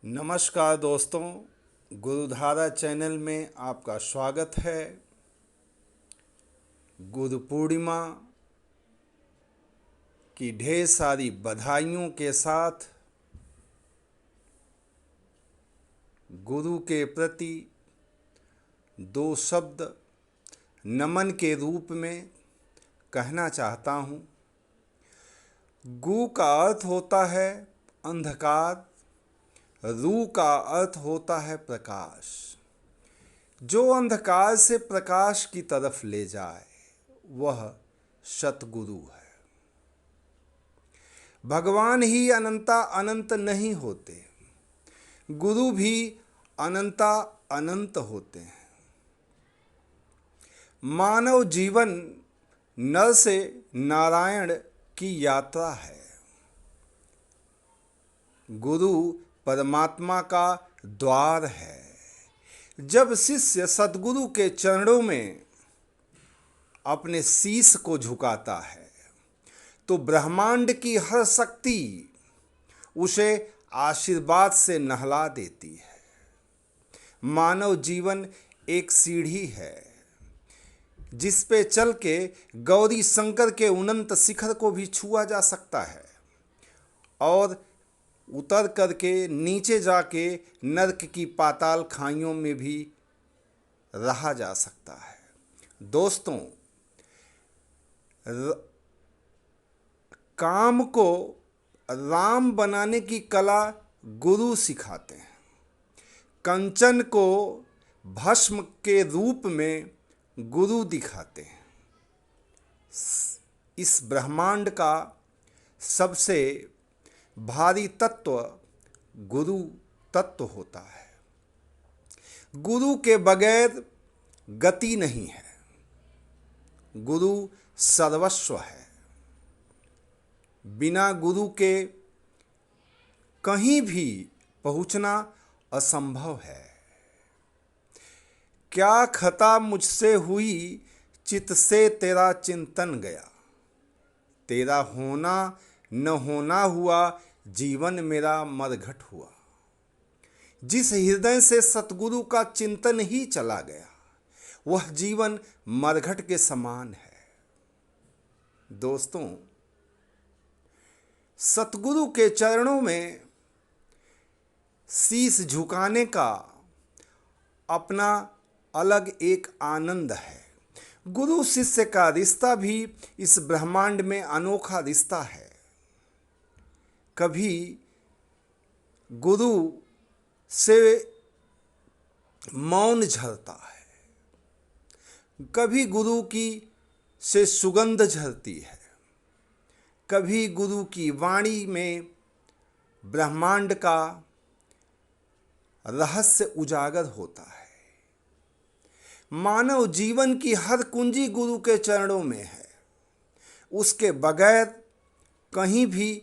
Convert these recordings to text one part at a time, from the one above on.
नमस्कार दोस्तों, गुरुधारा चैनल में आपका स्वागत है। गुरु पूर्णिमा की ढेर सारी बधाइयों के साथ गुरु के प्रति दो शब्द नमन के रूप में कहना चाहता हूँ। गु का अर्थ होता है अंधकार, रू का अर्थ होता है प्रकाश। जो अंधकार से प्रकाश की तरफ ले जाए वह सतगुरु है। भगवान ही अनंता अनंत नहीं होते, गुरु भी अनंता अनंत होते हैं। मानव जीवन नर से नारायण की यात्रा है। गुरु परमात्मा का द्वार है। जब शिष्य सद्गुरु के चरणों में अपने शीश को झुकाता है तो ब्रह्मांड की हर शक्ति उसे आशीर्वाद से नहला देती है। मानव जीवन एक सीढ़ी है जिस पे चल के गौरी शंकर के अनंत शिखर को भी छुआ जा सकता है और उतर करके नीचे जाके नरक की पाताल खाइयों में भी रहा जा सकता है। दोस्तों, काम को राम बनाने की कला गुरु सिखाते हैं। कंचन को भस्म के रूप में गुरु दिखाते हैं। इस ब्रह्मांड का सबसे भारी तत्व गुरु तत्व होता है। गुरु के बगैर गति नहीं है। गुरु सर्वस्व है। बिना गुरु के कहीं भी पहुंचना असंभव है। क्या खता मुझसे हुई, चित से तेरा चिंतन गया। तेरा होना न होना हुआ, जीवन मेरा मरघट हुआ। जिस हृदय से सतगुरु का चिंतन ही चला गया वह जीवन मरघट के समान है। दोस्तों, सतगुरु के चरणों में शीश झुकाने का अपना अलग एक आनंद है। गुरु शिष्य का रिश्ता भी इस ब्रह्मांड में अनोखा रिश्ता है। कभी गुरु से मौन झरता है, कभी गुरु की से सुगंध झरती है, कभी गुरु की वाणी में ब्रह्मांड का रहस्य उजागर होता है। मानव जीवन की हर कुंजी गुरु के चरणों में है। उसके बगैर कहीं भी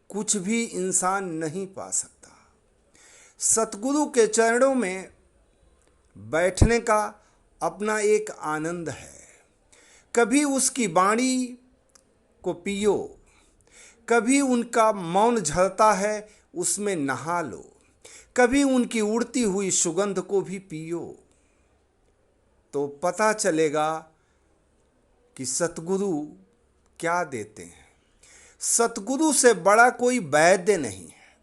कुछ भी इंसान नहीं पा सकता। सतगुरु के चरणों में बैठने का अपना एक आनंद है। कभी उसकी वाणी को पियो, कभी उनका मौन झरता है उसमें नहा लो, कभी उनकी उड़ती हुई सुगंध को भी पियो, तो पता चलेगा कि सतगुरु क्या देते हैं। सतगुरु से बड़ा कोई वैद्य नहीं है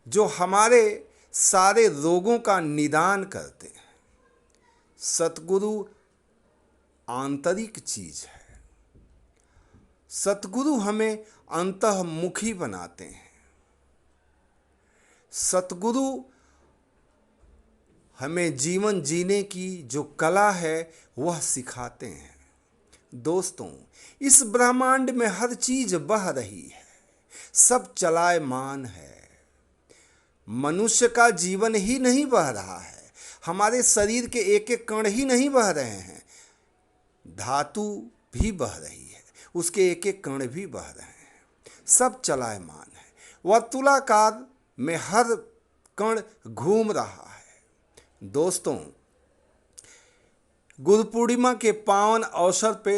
जो हमारे सारे रोगों का निदान करते हैं। सतगुरु आंतरिक चीज है। सतगुरु हमें अंतर्मुखी बनाते हैं। सतगुरु हमें जीवन जीने की जो कला है वह सिखाते हैं। दोस्तों, इस ब्रह्मांड में हर चीज बह रही है, सब चलायमान है। मनुष्य का जीवन ही नहीं बह रहा है, हमारे शरीर के एक एक कण ही नहीं बह रहे हैं, धातु भी बह रही है, उसके एक एक कण भी बह रहे हैं, सब चलायमान है। वर्तुलाकार में हर कण घूम रहा है। दोस्तों, गुरु पूर्णिमा के पावन अवसर पे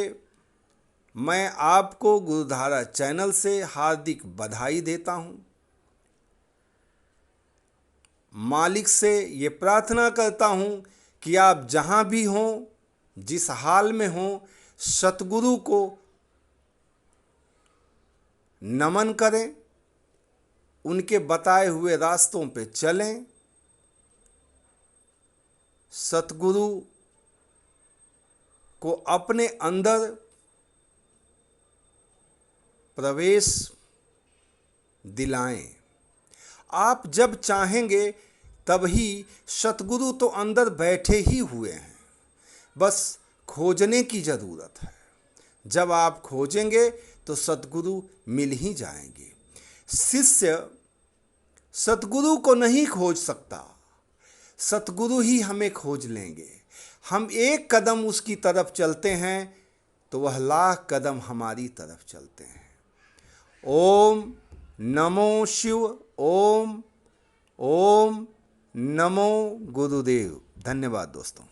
मैं आपको गुरुधारा चैनल से हार्दिक बधाई देता हूं। मालिक से ये प्रार्थना करता हूँ कि आप जहाँ भी हों, जिस हाल में हों, सतगुरु को नमन करें, उनके बताए हुए रास्तों पे चलें, सतगुरु को अपने अंदर प्रवेश दिलाएं। आप जब चाहेंगे तभी सतगुरु तो अंदर बैठे ही हुए हैं, बस खोजने की ज़रूरत है। जब आप खोजेंगे तो सतगुरु मिल ही जाएंगे। शिष्य सतगुरु को नहीं खोज सकता, सतगुरु ही हमें खोज लेंगे। हम एक कदम उसकी तरफ चलते हैं तो वह लाख कदम हमारी तरफ चलते हैं। ओम नमो शिव। ओम ओम नमो गुरुदेव। धन्यवाद दोस्तों।